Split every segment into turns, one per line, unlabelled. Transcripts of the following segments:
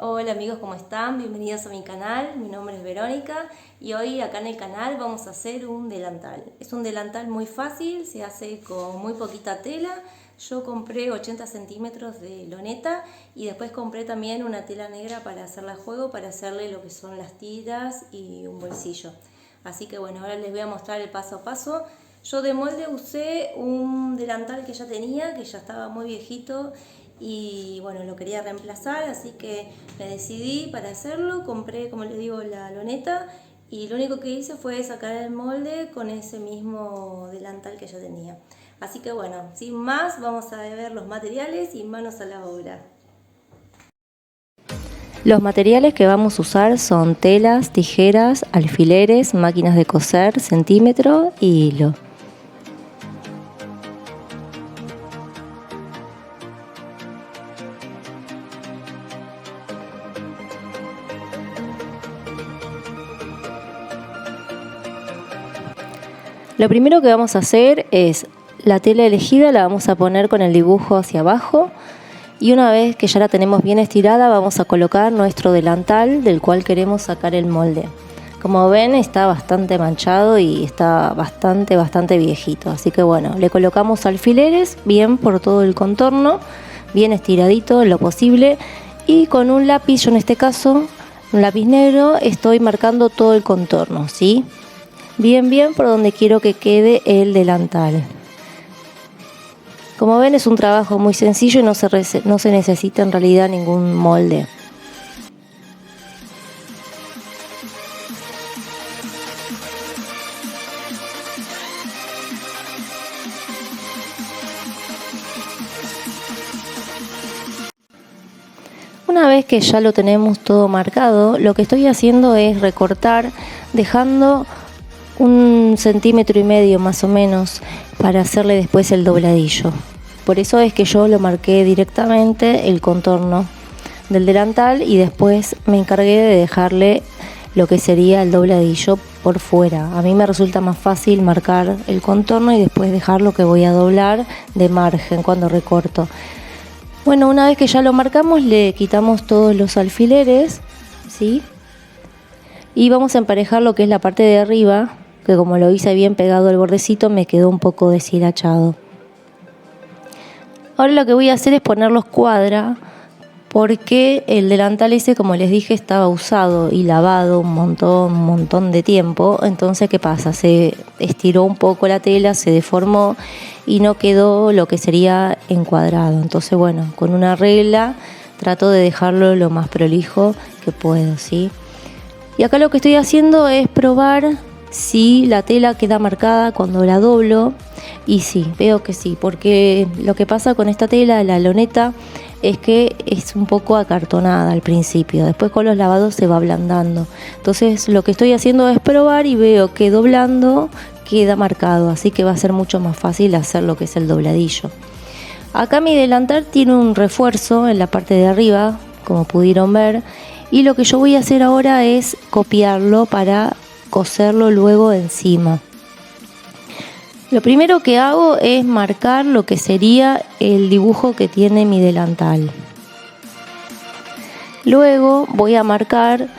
Hola amigos, ¿cómo están? Bienvenidos a mi canal, mi nombre es Verónica y hoy acá en el canal vamos a hacer un delantal. Es un delantal muy fácil, se hace con muy poquita tela. Yo compré 80 centímetros de loneta y después compré también una tela negra para hacerla a juego, para hacerle lo que son las tiras y un bolsillo. Así que bueno, ahora les voy a mostrar el paso a paso. Yo de molde usé un delantal que ya tenía, que ya estaba muy viejito y bueno, lo quería reemplazar, así que me decidí para hacerlo. Compré, como les digo, la loneta y lo único que hice fue sacar el molde con ese mismo delantal que ya tenía. Así que bueno, sin más, vamos a ver los materiales y manos a la obra.
Los materiales que vamos a usar son telas, tijeras, alfileres, máquinas de coser, centímetro y hilo. Lo primero que vamos a hacer es la tela elegida, la vamos a poner con el dibujo hacia abajo y una vez que ya la tenemos bien estirada vamos a colocar nuestro delantal del cual queremos sacar el molde. Como ven, está bastante manchado y está bastante viejito, así que bueno, le colocamos alfileres bien por todo el contorno, bien estiradito lo posible, y con un lápiz, yo en este caso un lápiz negro, estoy marcando todo el contorno, ¿sí? Bien por donde quiero que quede el delantal. Como ven, es un trabajo muy sencillo y no se necesita en realidad ningún molde. Una vez que ya lo tenemos todo marcado, lo que estoy haciendo es recortar, dejando 1,5 centímetros más o menos para hacerle después el dobladillo. Por eso es que yo lo marqué directamente el contorno del delantal y después me encargué de dejarle lo que sería el dobladillo por fuera. A mí me resulta más fácil marcar el contorno y después dejar lo que voy a doblar de margen cuando recorto. Bueno, una vez que ya lo marcamos, le quitamos todos los alfileres, ¿sí? Y vamos a emparejar lo que es la parte de arriba, que como lo hice bien pegado al bordecito me quedó un poco deshilachado. Ahora lo que voy a hacer es ponerlos cuadra, porque el delantal ese, como les dije, estaba usado y lavado un montón de tiempo. Entonces, ¿qué pasa? Se estiró un poco la tela, se deformó y no quedó lo que sería encuadrado. Entonces, bueno, con una regla trato de dejarlo lo más prolijo que puedo, ¿sí? Y acá lo que estoy haciendo es probar si la tela queda marcada cuando la doblo, y sí, veo que sí, porque lo que pasa con esta tela, la loneta, es que es un poco acartonada al principio, después con los lavados se va ablandando. Entonces lo que estoy haciendo es probar y veo que doblando queda marcado, así que va a ser mucho más fácil hacer lo que es el dobladillo. Acá mi delantal tiene un refuerzo en la parte de arriba, como pudieron ver, y lo que yo voy a hacer ahora es copiarlo para coserlo luego encima. Lo primero que hago es marcar lo que sería el dibujo que tiene mi delantal. Luego voy a marcar,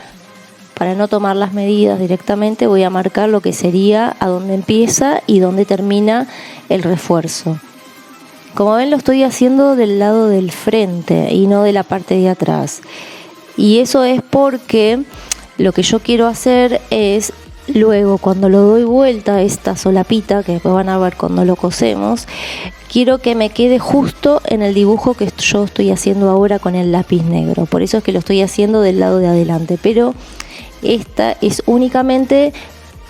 para no tomar las medidas directamente, voy a marcar lo que sería a dónde empieza y dónde termina el refuerzo. Como ven, lo estoy haciendo del lado del frente y no de la parte de atrás. Y eso es porque lo que yo quiero hacer es, luego cuando lo doy vuelta a esta solapita, que después van a ver cuando lo cosemos, quiero que me quede justo en el dibujo que yo estoy haciendo ahora con el lápiz negro. Por eso es que lo estoy haciendo del lado de adelante, pero esta es únicamente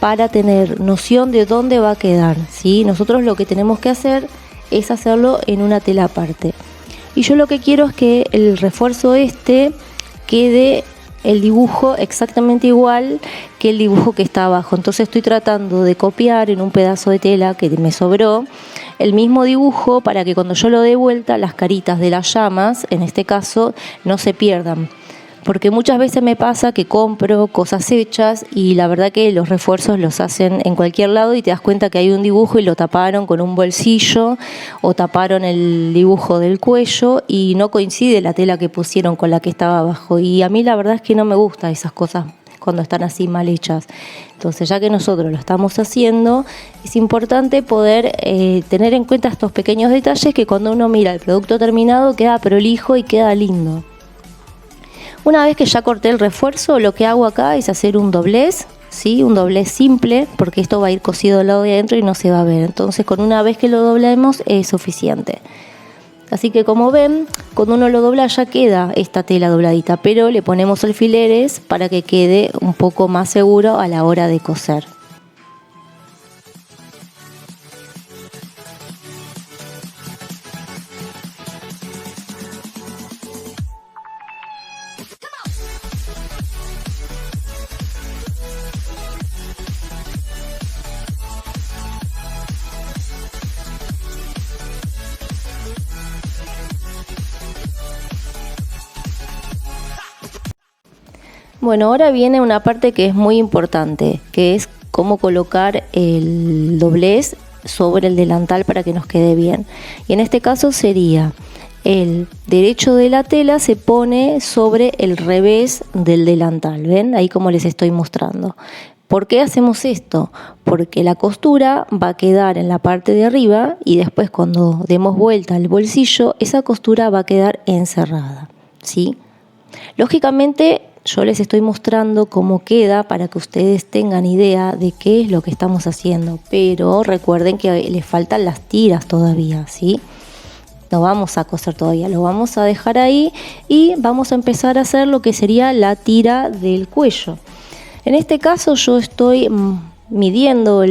para tener noción de dónde va a quedar, ¿sí? Nosotros lo que tenemos que hacer es hacerlo en una tela aparte. Y yo lo que quiero es que el refuerzo quede el dibujo exactamente igual que el dibujo que está abajo. Entonces estoy tratando de copiar en un pedazo de tela que me sobró el mismo dibujo para que cuando yo lo dé vuelta las caritas de las llamas, en este caso, no se pierdan. Porque muchas veces me pasa que compro cosas hechas y la verdad que los refuerzos los hacen en cualquier lado y te das cuenta que hay un dibujo y lo taparon con un bolsillo o taparon el dibujo del cuello y no coincide la tela que pusieron con la que estaba abajo. Y a mí la verdad es que no me gustan esas cosas cuando están así mal hechas. Entonces, ya que nosotros lo estamos haciendo, es importante poder tener en cuenta estos pequeños detalles que cuando uno mira el producto terminado queda prolijo y queda lindo. Una vez que ya corté el refuerzo, lo que hago acá es hacer un doblez, ¿sí? Un doblez simple, porque esto va a ir cosido al lado de adentro y no se va a ver. Entonces, con una vez que lo doblemos es suficiente. Así que como ven, cuando uno lo dobla ya queda esta tela dobladita, pero le ponemos alfileres para que quede un poco más seguro a la hora de coser. Bueno, ahora viene una parte que es muy importante, que es cómo colocar el doblez sobre el delantal para que nos quede bien. Y en este caso sería el derecho de la tela se pone sobre el revés del delantal, ¿ven? Ahí como les estoy mostrando. ¿Por qué hacemos esto? Porque la costura va a quedar en la parte de arriba y después cuando demos vuelta al bolsillo, esa costura va a quedar encerrada, ¿sí? Lógicamente, yo les estoy mostrando cómo queda para que ustedes tengan idea de qué es lo que estamos haciendo, pero recuerden que les faltan las tiras todavía, ¿sí? No vamos a coser todavía, lo vamos a dejar ahí y vamos a empezar a hacer lo que sería la tira del cuello. En este caso yo estoy midiendo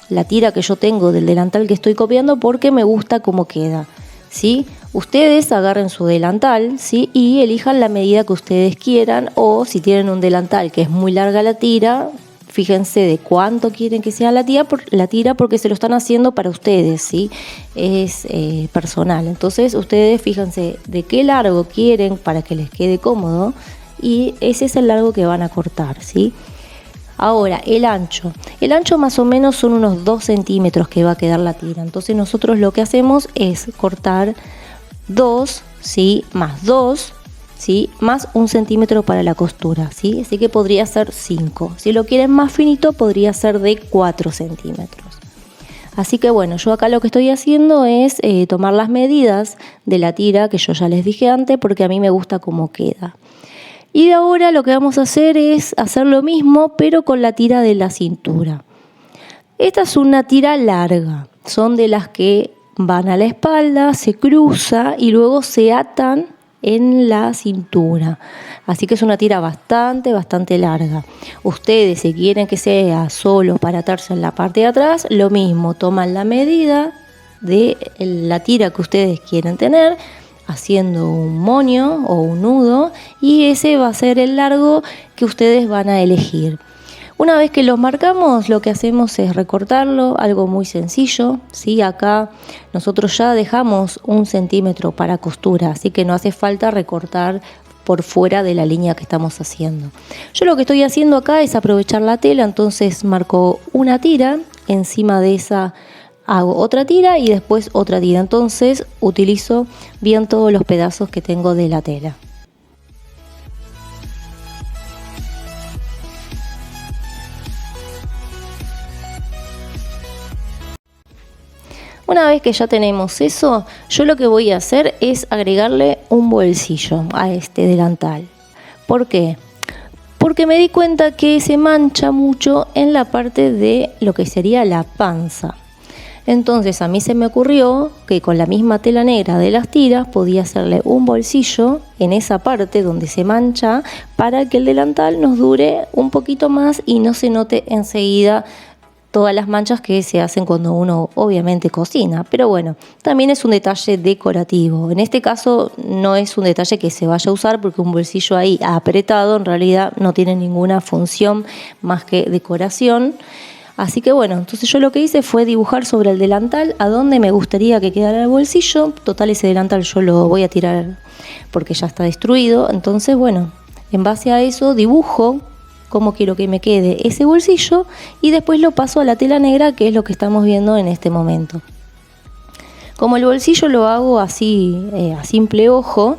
la tira que yo tengo del delantal que estoy copiando porque me gusta cómo queda, ¿sí? Ustedes agarren su delantal, ¿sí? Y elijan la medida que ustedes quieran, o si tienen un delantal que es muy larga la tira, fíjense de cuánto quieren que sea la tira porque se lo están haciendo para ustedes, ¿sí? Es personal. Entonces ustedes fíjense de qué largo quieren para que les quede cómodo y ese es el largo que van a cortar, ¿sí? Ahora, el ancho más o menos son unos 2 centímetros que va a quedar la tira. Entonces nosotros lo que hacemos es cortar 2, ¿sí? Más 2, ¿sí? Más 1 centímetro para la costura, ¿sí? Así que podría ser 5. Si lo quieren más finito, podría ser de 4 centímetros. Así que bueno, yo acá lo que estoy haciendo es tomar las medidas de la tira que yo ya les dije antes, porque a mí me gusta cómo queda. Y de ahora lo que vamos a hacer es hacer lo mismo, pero con la tira de la cintura. Esta es una tira larga, son de las que van a la espalda, se cruza y luego se atan en la cintura. Así que es una tira bastante larga. Ustedes, si quieren que sea solo para atarse en la parte de atrás, lo mismo, toman la medida de la tira que ustedes quieren tener, haciendo un moño o un nudo, y ese va a ser el largo que ustedes van a elegir. Una vez que los marcamos, lo que hacemos es recortarlo, algo muy sencillo, ¿sí? Acá nosotros ya dejamos 1 centímetro para costura, así que no hace falta recortar por fuera de la línea que estamos haciendo. Yo lo que estoy haciendo acá es aprovechar la tela, entonces marco una tira, encima de esa hago otra tira y después otra tira. Entonces utilizo bien todos los pedazos que tengo de la tela. Una vez que ya tenemos eso, yo lo que voy a hacer es agregarle un bolsillo a este delantal. ¿Por qué? Porque me di cuenta que se mancha mucho en la parte de lo que sería la panza. Entonces a mí se me ocurrió que con la misma tela negra de las tiras podía hacerle un bolsillo en esa parte donde se mancha para que el delantal nos dure un poquito más y no se note enseguida todas las manchas que se hacen cuando uno obviamente cocina. Pero bueno, también es un detalle decorativo. En este caso no es un detalle que se vaya a usar porque un bolsillo ahí apretado en realidad no tiene ninguna función más que decoración. Así que bueno, entonces yo lo que hice fue dibujar sobre el delantal a donde me gustaría que quedara el bolsillo. Total, ese delantal yo lo voy a tirar porque ya está destruido. Entonces bueno, En base a eso dibujo cómo quiero que me quede ese bolsillo y después lo paso a la tela negra, que es lo que estamos viendo en este momento. Como el bolsillo lo hago así a simple ojo,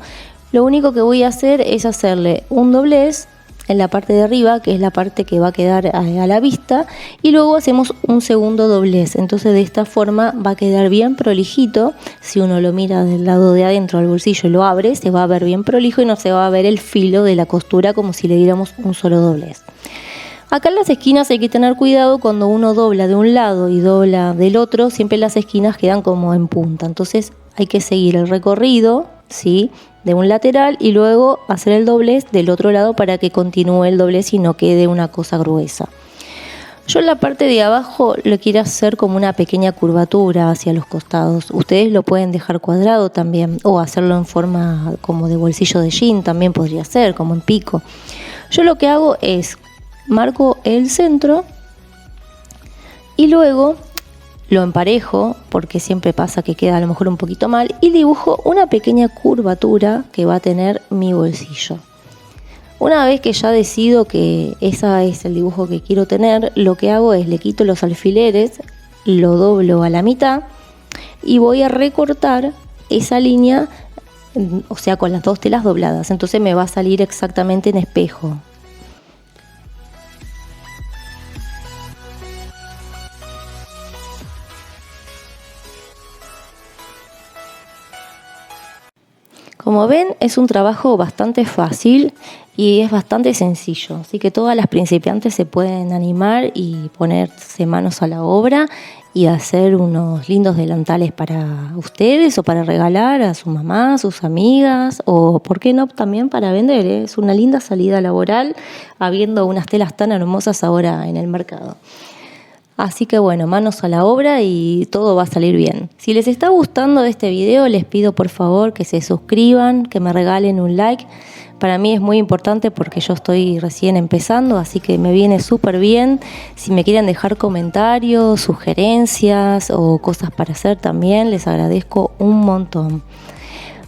lo único que voy a hacer es hacerle un doblez en la parte de arriba, que es la parte que va a quedar a la vista, y luego hacemos un segundo doblez. Entonces de esta forma va a quedar bien prolijito. Si uno lo mira del lado de adentro al bolsillo y lo abre, se va a ver bien prolijo y no se va a ver el filo de la costura como si le diéramos un solo doblez. Acá en las esquinas hay que tener cuidado cuando uno dobla de un lado y dobla del otro, siempre las esquinas quedan como en punta. Entonces hay que seguir el recorrido, ¿sí?, de un lateral y luego hacer el doblez del otro lado para que continúe el doblez y no quede una cosa gruesa. Yo en la parte de abajo lo quiero hacer como una pequeña curvatura hacia los costados. Ustedes lo pueden dejar cuadrado también o hacerlo en forma como de bolsillo de jean, también podría ser, como en pico. Yo lo que hago es marco el centro y luego lo emparejo, porque siempre pasa que queda a lo mejor un poquito mal, y dibujo una pequeña curvatura que va a tener mi bolsillo. Una vez que ya decido que ese es el dibujo que quiero tener, lo que hago es le quito los alfileres, lo doblo a la mitad y voy a recortar esa línea, o sea, con las dos telas dobladas. Entonces me va a salir exactamente en espejo. Como ven, es un trabajo bastante fácil y es bastante sencillo, así que todas las principiantes se pueden animar y ponerse manos a la obra y hacer unos lindos delantales para ustedes o para regalar a su mamá, a sus amigas o, ¿por qué no?, también para vender. Es una linda salida laboral habiendo unas telas tan hermosas ahora en el mercado. Así que bueno, manos a la obra y todo va a salir bien. Si les está gustando este video, les pido por favor que se suscriban, que me regalen un like. Para mí es muy importante porque yo estoy recién empezando, así que me viene súper bien. Si me quieren dejar comentarios, sugerencias o cosas para hacer también, les agradezco un montón.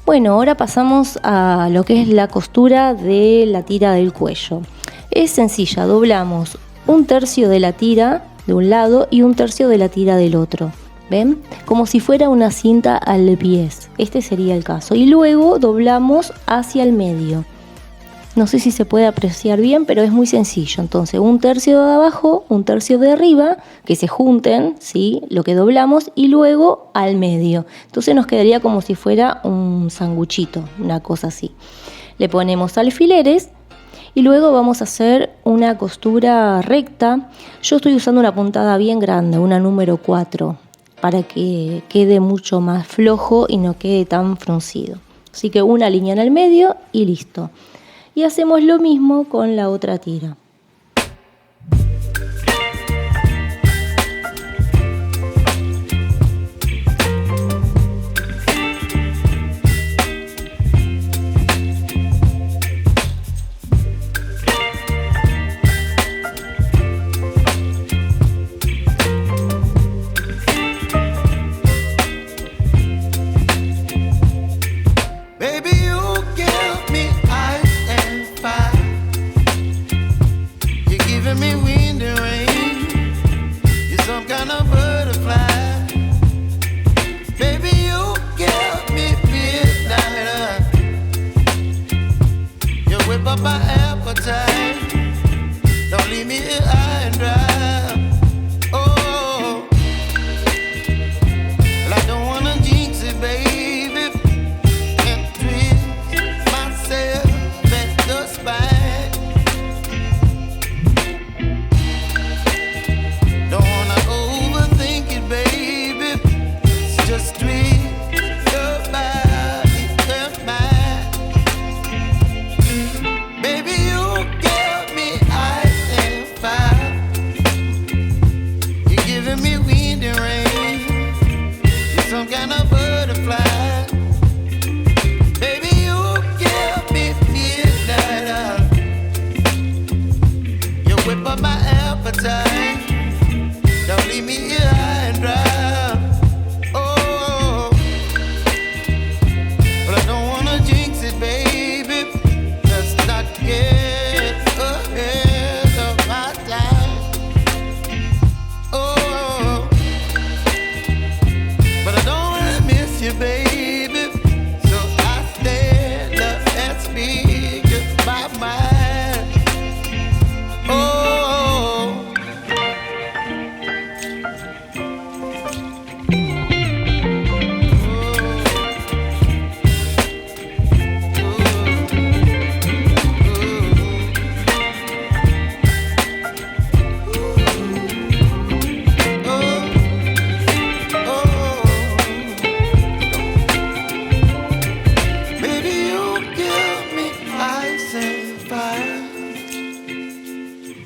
Bueno, ahora pasamos a lo que es la costura de la tira del cuello. Es sencilla, doblamos un tercio de la tira de un lado y un tercio de la tira del otro. ¿Ven? Como si fuera una cinta al pies. Este sería el caso. Y luego doblamos hacia el medio. No sé si se puede apreciar bien, pero es muy sencillo. Entonces, un tercio de abajo, un tercio de arriba, que se junten, ¿sí?, lo que doblamos, y luego al medio. Entonces nos quedaría como si fuera un sanguchito, una cosa así. Le ponemos alfileres. Y luego vamos a hacer una costura recta. Yo estoy usando una puntada bien grande, una número 4, para que quede mucho más flojo y no quede tan fruncido. Así que una línea en el medio y listo. Y hacemos lo mismo con la otra tira.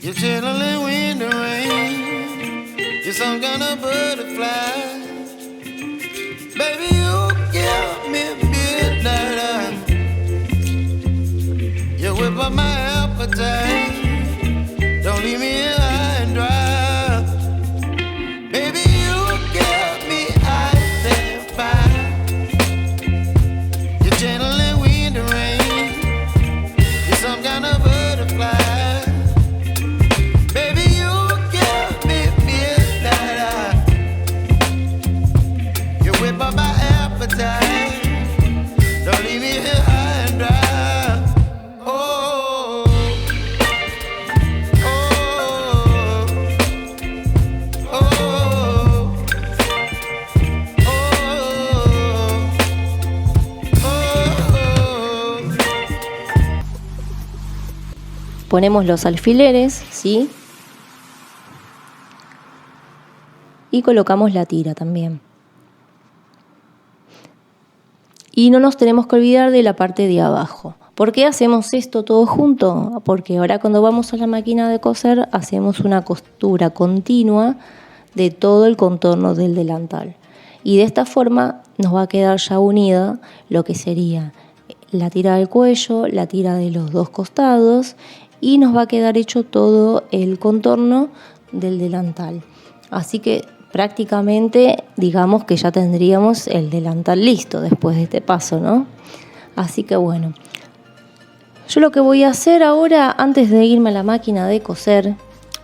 You're chilling in the rain. You're some kind of butterfly. Baby, you give me midnight. You whip up my appetite. Don't leave me here high and dry. Baby, you give me ice and fire. You're channeling wind and rain. You're some kind of butterfly. Baby, you give me midnight. You whip up my appetite. Don't leave me here high and dry.
Ponemos los alfileres, ¿sí? Y colocamos la tira también. Y no nos tenemos que olvidar de la parte de abajo. ¿Por qué hacemos esto todo junto? Porque ahora cuando vamos a la máquina de coser hacemos una costura continua de todo el contorno del delantal. Y de esta forma nos va a quedar ya unida lo que sería la tira del cuello, la tira de los dos costados, y nos va a quedar hecho todo el contorno del delantal. Así que prácticamente digamos que ya tendríamos el delantal listo después de este paso, ¿no? Así que bueno, yo lo que voy a hacer ahora, antes de irme a la máquina de coser,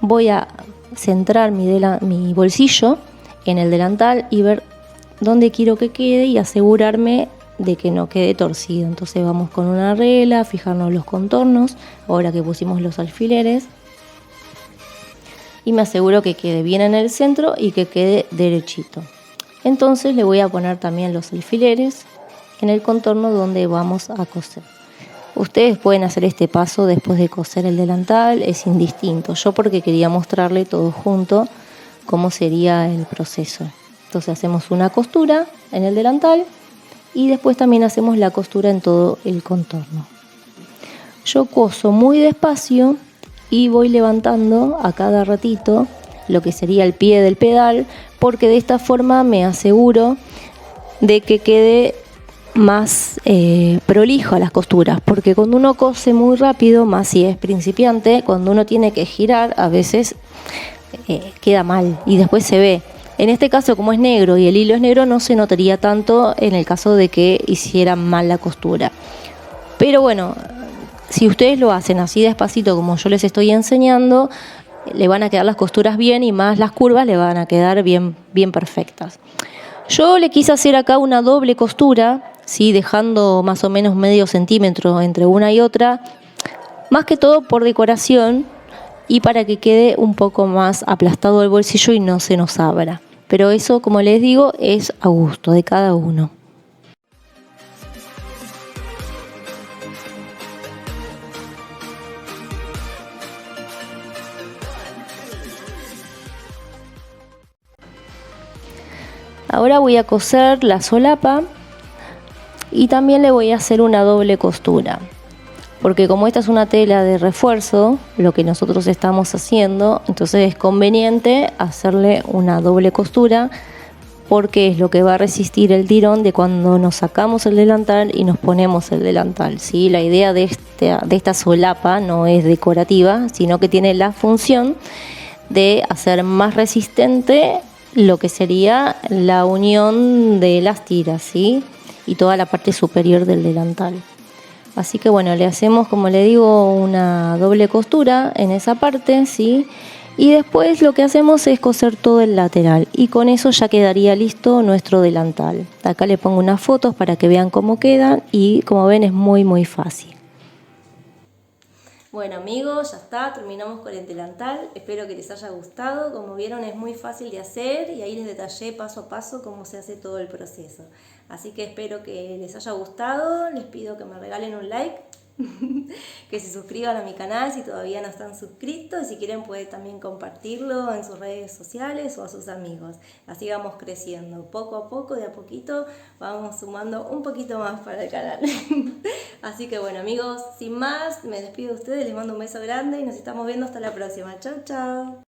voy a centrar mi bolsillo en el delantal y ver dónde quiero que quede y asegurarme de que no quede torcido. Entonces vamos con una regla, fijarnos los contornos, ahora que pusimos los alfileres, y me aseguro que quede bien en el centro y que quede derechito. Entonces le voy a poner también los alfileres en el contorno donde vamos a coser. Ustedes pueden hacer este paso después de coser el delantal, es indistinto. Yo porque quería mostrarle todo junto cómo sería el proceso. Entonces hacemos una costura en el delantal y después también hacemos la costura en todo el contorno. Yo coso muy despacio y voy levantando a cada ratito lo que sería el pie del pedal, porque de esta forma me aseguro de que quede más prolijo a las costuras, porque cuando uno cose muy rápido, más si es principiante, cuando uno tiene que girar a veces queda mal y después se ve. En este caso, como es negro y el hilo es negro, no se notaría tanto en el caso de que hicieran mal la costura. Pero bueno, si ustedes lo hacen así despacito como yo les estoy enseñando, le van a quedar las costuras bien y más las curvas le van a quedar bien, bien perfectas. Yo le quise hacer acá una doble costura, ¿sí? Dejando más o menos medio centímetro entre una y otra, más que todo por decoración y para que quede un poco más aplastado el bolsillo y no se nos abra. Pero eso, como les digo, es a gusto de cada uno. Ahora voy a coser la solapa y también le voy a hacer una doble costura. Porque como esta es una tela de refuerzo, lo que nosotros estamos haciendo, entonces es conveniente hacerle una doble costura porque es lo que va a resistir el tirón de cuando nos sacamos el delantal y nos ponemos el delantal, ¿sí? La idea de esta solapa no es decorativa, sino que tiene la función de hacer más resistente lo que sería la unión de las tiras, ¿sí? Y toda la parte superior del delantal. Así que bueno, le hacemos, como le digo, una doble costura en esa parte, ¿sí? Y después lo que hacemos es coser todo el lateral y con eso ya quedaría listo nuestro delantal. Acá le pongo unas fotos para que vean cómo quedan y como ven es muy muy fácil.
Bueno amigos, ya está, terminamos con el delantal, espero que les haya gustado. Como vieron es muy fácil de hacer y ahí les detallé paso a paso cómo se hace todo el proceso. Así que espero que les haya gustado, les pido que me regalen un like que se suscriban a mi canal si todavía no están suscritos, y si quieren pueden también compartirlo en sus redes sociales o a sus amigos. Así vamos creciendo, poco a poco, de a poquito, vamos sumando un poquito más para el canal. Así que bueno, amigos, sin más, me despido de ustedes, les mando un beso grande y nos estamos viendo hasta la próxima. Chau, chau.